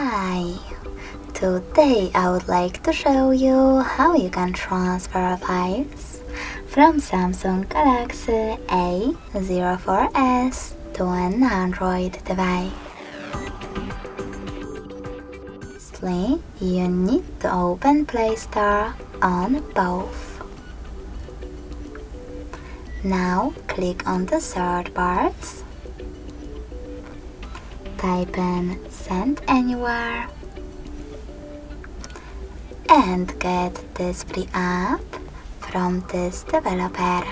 Hi! Today I would like to show you how you can transfer files from Samsung Galaxy A04s to an Android device. Firstly, you need to open Play Store on both. Now click on the search bars. Type in Send Anywhere and get this free app from this developer.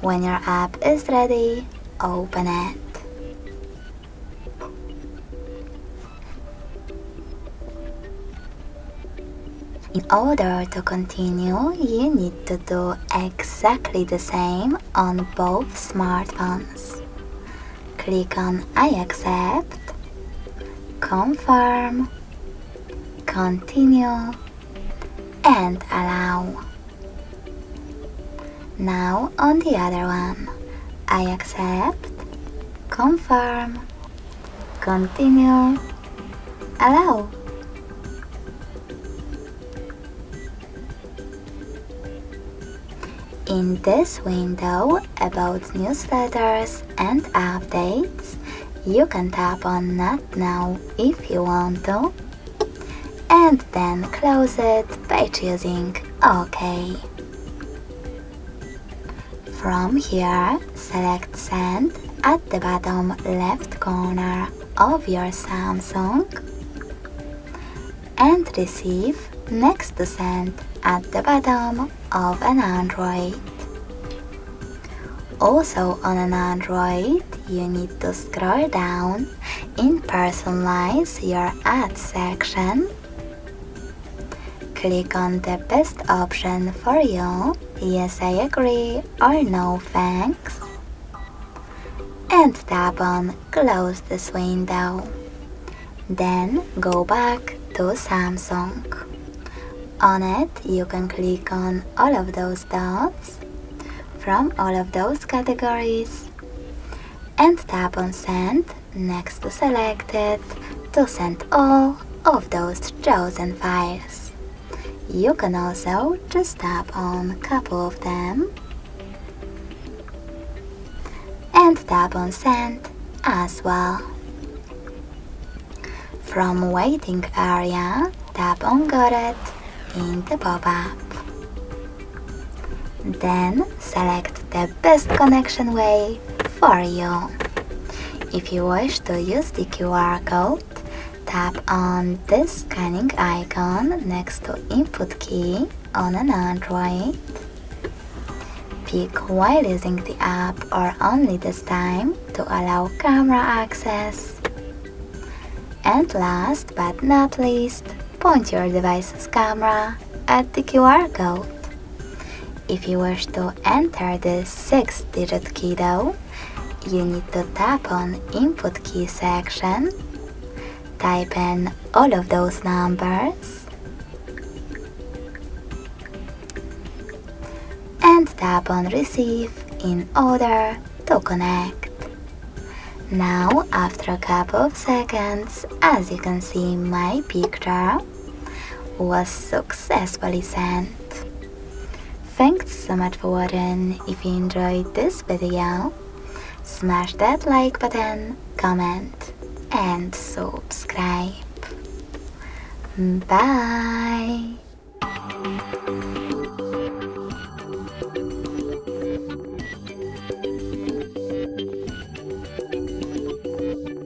When your app is ready, open it. In order to continue, you need to do exactly the same on both smartphones. Click on I accept, confirm, continue, and allow. Now on the other one, I accept, confirm, continue, allow. In this window about newsletters and updates, you can tap on Not Now if you want to, and then close it by choosing OK. From here, select Send at the bottom left corner of your Samsung and Receive next to Send at the bottom of an Android. Also on an Android, you need to scroll down in Personalize your ad section. Click on the best option for you, Yes I agree or No thanks, and tap on Close this window. Then go back to Samsung. On it, you can click on all of those dots from all of those categories and tap on Send next to Selected to send all of those chosen files. You can also just tap on a couple of them and tap on Send as well. From Waiting area, tap on Got it in the pop-up. Then select the best connection way for you. If you wish to use the QR code, tap on this scanning icon next to input key on an Android. Pick while using the app or only this time to allow camera access. And last but not least, point your device's camera at the QR code. If you wish to enter this 6-digit key though, you need to tap on Input Key section, type in all of those numbers, and tap on Receive in order to connect. Now, after a couple of seconds, as you can see, my picture was successfully sent. Thanks so much for watching. If you enjoyed this video, smash that like button, comment, and subscribe. Bye!